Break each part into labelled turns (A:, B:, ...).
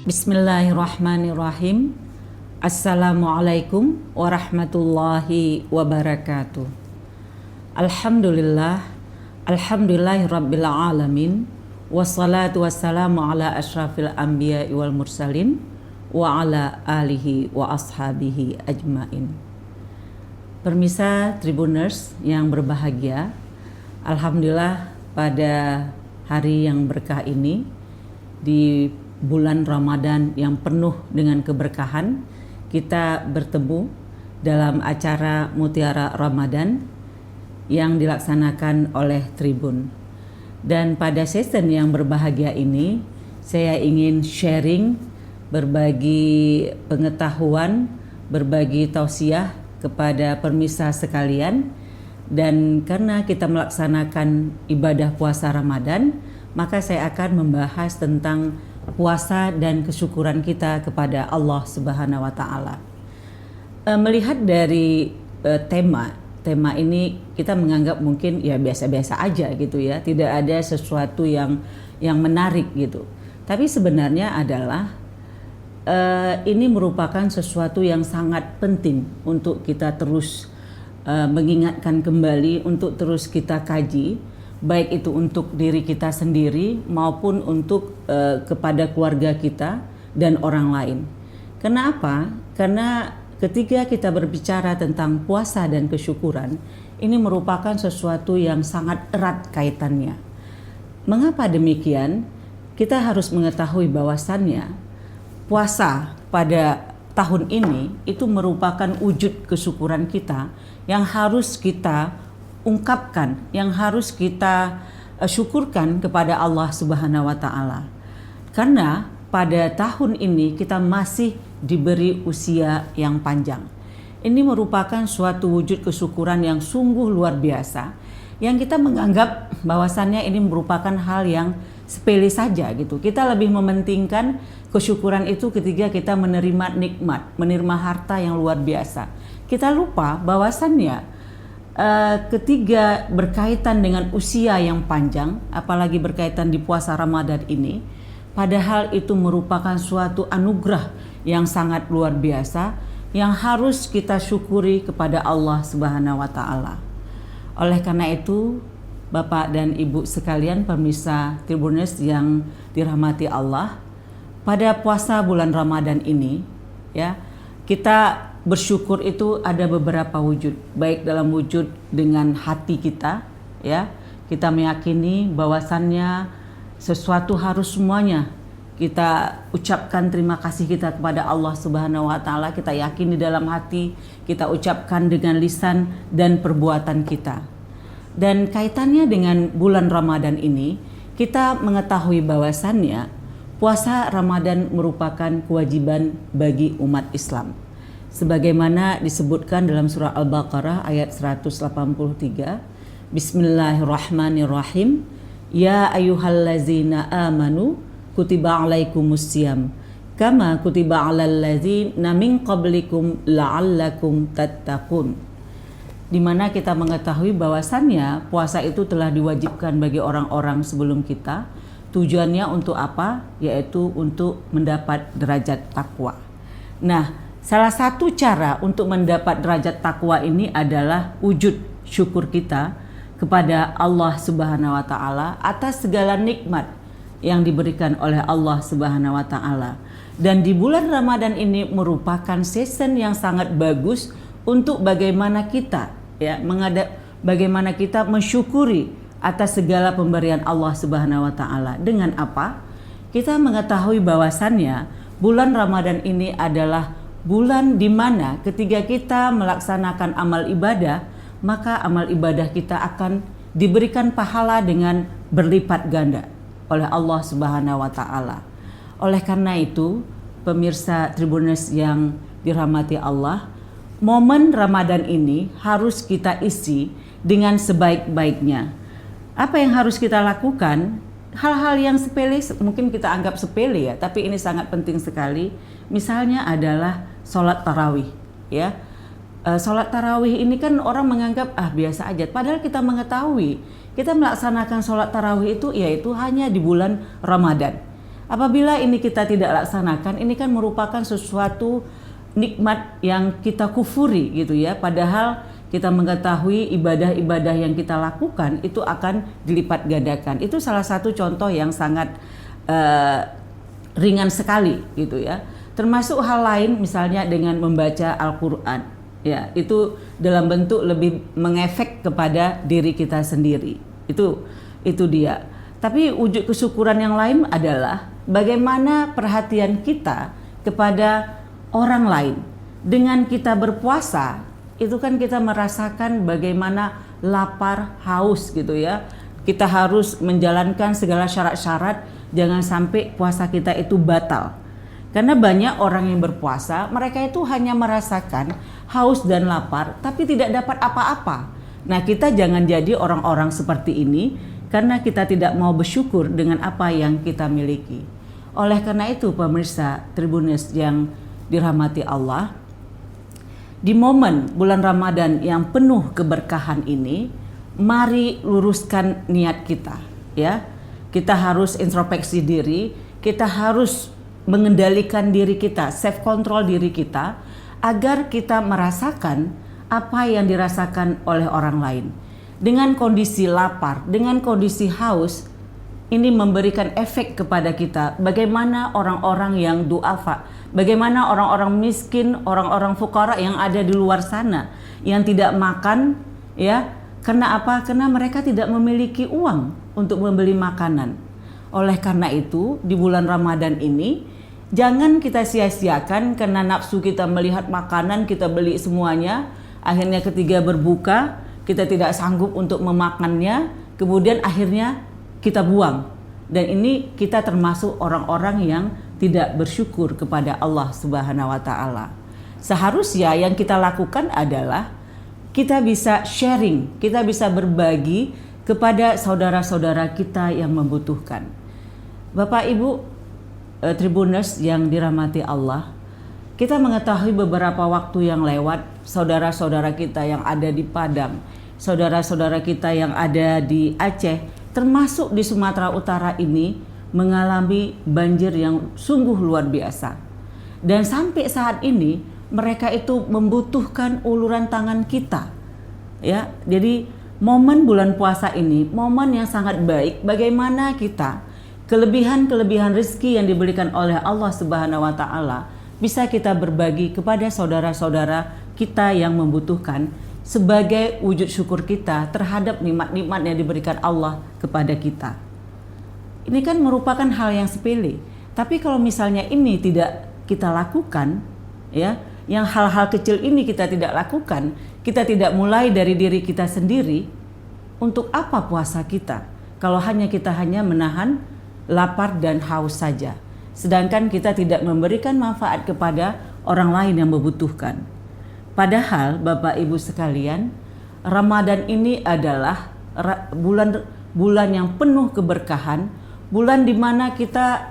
A: Bismillahirrahmanirrahim. Assalamualaikum warahmatullahi wabarakatuh. Alhamdulillah, alhamdulillahirabbil alamin. Wassalatu wassalamu ala asyrafil anbiya'i wal mursalin wa ala alihi wa ashabihi ajmain. Permisa Tribuners yang berbahagia, alhamdulillah pada hari yang berkah ini, di bulan Ramadan yang penuh dengan keberkahan, kita bertemu dalam acara Mutiara Ramadan yang dilaksanakan oleh Tribun. Dan pada season yang berbahagia ini, saya ingin sharing, berbagi pengetahuan, berbagi tausiah kepada permisa sekalian. Dan karena kita melaksanakan ibadah puasa Ramadan, maka saya akan membahas tentang puasa dan kesyukuran kita kepada Allah Subhanahu wa Ta'ala. Melihat dari tema ini, kita menganggap mungkin ya biasa-biasa aja gitu ya, tidak ada sesuatu yang menarik gitu. Tapi sebenarnya adalah ini merupakan sesuatu yang sangat penting untuk kita terus mengingatkan kembali, untuk terus kita kaji, baik itu untuk diri kita sendiri maupun untuk kepada keluarga kita dan orang lain. Kenapa? Karena ketika kita berbicara tentang puasa dan kesyukuran, ini merupakan sesuatu yang sangat erat kaitannya. Mengapa demikian? Kita harus mengetahui bahwasannya puasa pada tahun ini itu merupakan wujud kesyukuran kita yang harus kita ungkapkan, yang harus kita syukurkan kepada Allah Subhanahu wa Ta'ala. Karena pada tahun ini kita masih diberi usia yang panjang. Ini merupakan suatu wujud kesyukuran yang sungguh luar biasa, yang kita menganggap bahwasannya ini merupakan hal yang sepele saja gitu. Kita lebih mementingkan kesyukuran itu ketika kita menerima nikmat, menerima harta yang luar biasa. Kita lupa bahwasannya ketika berkaitan dengan usia yang panjang, apalagi berkaitan di puasa Ramadan ini, padahal itu merupakan suatu anugerah yang sangat luar biasa yang harus kita syukuri kepada Allah Subhanahu wa Ta'ala. Oleh karena itu, Bapak dan Ibu sekalian pemirsa Tribuners yang dirahmati Allah, pada puasa bulan Ramadan ini ya, kita bersyukur itu ada beberapa wujud, baik dalam wujud dengan hati kita ya, kita meyakini bahwasannya sesuatu harus semuanya kita ucapkan terima kasih kita kepada Allah Subhanahu wa Ta'ala. Kita yakin di dalam hati, kita ucapkan dengan lisan dan perbuatan kita. Dan kaitannya dengan bulan Ramadan ini, kita mengetahui bahwasannya puasa Ramadan merupakan kewajiban bagi umat Islam. Sebagaimana disebutkan dalam surah Al-Baqarah ayat 183, Bismillahirrahmanirrahim. Ya ayyuhallazina amanu kutiba alaikumusiyam kama kutiba alal ladzina min qablikum la'allakum tattaqun. Di mana kita mengetahui bahwasannya puasa itu telah diwajibkan bagi orang-orang sebelum kita. Tujuannya untuk apa? Yaitu untuk mendapat derajat takwa. Nah, salah satu cara untuk mendapat derajat takwa ini adalah wujud syukur kita kepada Allah Subhanahu wa Ta'ala atas segala nikmat yang diberikan oleh Allah Subhanahu wa Ta'ala. Dan di bulan Ramadan ini merupakan season yang sangat bagus untuk bagaimana kita bagaimana kita mensyukuri atas segala pemberian Allah Subhanahu wa Ta'ala. Dengan apa? Kita mengetahui bahwasannya bulan Ramadan ini adalah bulan di mana ketika kita melaksanakan amal ibadah, maka amal ibadah kita akan diberikan pahala dengan berlipat ganda oleh Allah Subhanahu wa Ta'ala. Oleh karena itu, pemirsa Tribuners yang dirahmati Allah, momen Ramadan ini harus kita isi dengan sebaik-baiknya. Apa yang harus kita lakukan? Hal-hal yang sepele mungkin kita anggap sepele ya, tapi ini sangat penting sekali. Misalnya adalah sholat tarawih ya. Sholat tarawih ini kan orang menganggap biasa aja, padahal kita mengetahui kita melaksanakan sholat tarawih itu yaitu hanya di bulan Ramadan. Apabila ini kita tidak laksanakan, ini kan merupakan sesuatu nikmat yang kita kufuri gitu ya. Padahal kita mengetahui ibadah-ibadah yang kita lakukan itu akan dilipat gandakan. Itu salah satu contoh yang sangat ringan sekali gitu ya. Termasuk hal lain misalnya dengan membaca Al-Quran. Ya, itu dalam bentuk lebih mengefek kepada diri kita sendiri. Itu dia. Tapi wujud kesyukuran yang lain adalah bagaimana perhatian kita kepada orang lain. Dengan kita berpuasa, itu kan kita merasakan bagaimana lapar, haus gitu ya. Kita harus menjalankan segala syarat-syarat, jangan sampai puasa kita itu batal. Karena banyak orang yang berpuasa, mereka itu hanya merasakan haus dan lapar, tapi tidak dapat apa-apa. Nah, kita jangan jadi orang-orang seperti ini, karena kita tidak mau bersyukur dengan apa yang kita miliki. Oleh karena itu, pemirsa Tribunnews yang dirahmati Allah, di momen bulan Ramadan yang penuh keberkahan ini, mari luruskan niat kita, ya. Kita harus introspeksi diri, kita harus mengendalikan diri kita, self control diri kita, agar kita merasakan apa yang dirasakan oleh orang lain. Dengan kondisi lapar, dengan kondisi haus, ini memberikan efek kepada kita. Bagaimana orang-orang yang du'afa, bagaimana orang-orang miskin, orang-orang fukara yang ada di luar sana, yang tidak makan, ya. Karena apa? Karena mereka tidak memiliki uang untuk membeli makanan. Oleh karena itu, di bulan Ramadan ini, jangan kita sia-siakan karena nafsu kita melihat makanan, kita beli semuanya, akhirnya ketika berbuka, kita tidak sanggup untuk memakannya, kemudian akhirnya kita buang. Dan ini kita termasuk orang-orang yang tidak bersyukur kepada Allah Subhanahu wa Ta'ala. Seharusnya yang kita lakukan adalah kita bisa sharing, kita bisa berbagi kepada saudara-saudara kita yang membutuhkan. Bapak Ibu Tribunnews yang dirahmati Allah, kita mengetahui beberapa waktu yang lewat, saudara-saudara kita yang ada di Padang, saudara-saudara kita yang ada di Aceh, termasuk di Sumatera Utara ini mengalami banjir yang sungguh luar biasa. Dan sampai saat ini mereka itu membutuhkan uluran tangan kita. Ya, jadi momen bulan puasa ini momen yang sangat baik bagaimana kita kelebihan-kelebihan rezeki yang diberikan oleh Allah Subhanahu wa Ta'ala bisa kita berbagi kepada saudara-saudara kita yang membutuhkan sebagai wujud syukur kita terhadap nikmat-nikmat yang diberikan Allah kepada kita. Ini kan merupakan hal yang sepele. Tapi kalau misalnya ini tidak kita lakukan, ya, yang hal-hal kecil ini kita tidak lakukan, kita tidak mulai dari diri kita sendiri, untuk apa puasa kita? Kalau kita hanya menahan lapar dan haus saja. Sedangkan kita tidak memberikan manfaat kepada orang lain yang membutuhkan. Padahal Bapak Ibu sekalian, Ramadan ini adalah bulan yang penuh keberkahan, bulan di mana kita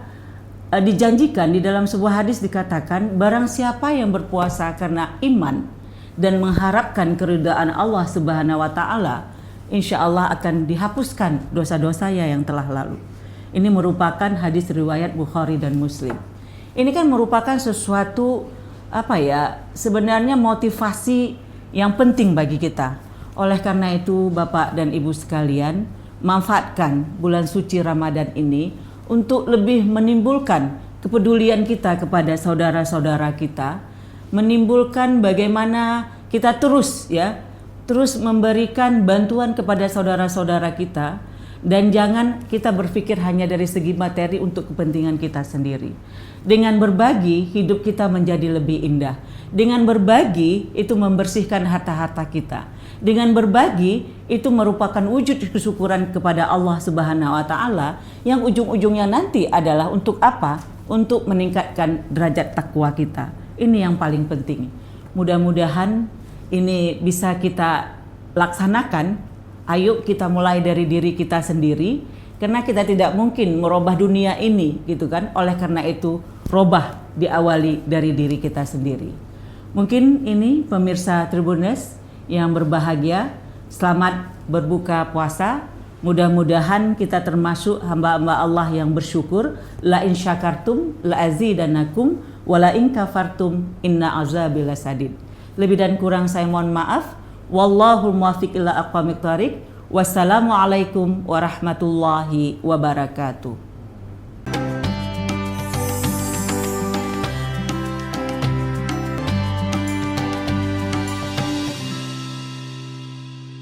A: dijanjikan di dalam sebuah hadis dikatakan, barang siapa yang berpuasa karena iman dan mengharapkan keridhaan Allah Subhanahu wa Ta'ala, insya Allah akan dihapuskan dosa-dosanya yang telah lalu. Ini merupakan hadis riwayat Bukhari dan Muslim. Ini kan merupakan sesuatu sebenarnya motivasi yang penting bagi kita. Oleh karena itu Bapak dan Ibu sekalian, manfaatkan bulan suci Ramadan ini untuk lebih menimbulkan kepedulian kita kepada saudara-saudara kita, menimbulkan bagaimana kita terus memberikan bantuan kepada saudara-saudara kita. Dan jangan kita berpikir hanya dari segi materi untuk kepentingan kita sendiri. Dengan berbagi, hidup kita menjadi lebih indah. Dengan berbagi, itu membersihkan harta-harta kita. Dengan berbagi, itu merupakan wujud kesyukuran kepada Allah Subhanahu wa Ta'ala, yang ujung-ujungnya nanti adalah untuk apa? Untuk meningkatkan derajat takwa kita. Ini yang paling penting. Mudah-mudahan ini bisa kita laksanakan. Ayo kita mulai dari diri kita sendiri, karena kita tidak mungkin merubah dunia ini, gitu kan. Oleh karena itu, robah diawali dari diri kita sendiri. Mungkin ini pemirsa Tribunnews yang berbahagia, selamat berbuka puasa. Mudah-mudahan kita termasuk hamba-hamba Allah yang bersyukur. La in syakartum la azidanakum wa la in kafartum inna azabi lasadid. Lebih dan kurang saya mohon maaf. Wallahul muwaffiq ila aqwamit thoriq. Wassalamualaikum warahmatullahi wabarakatuh.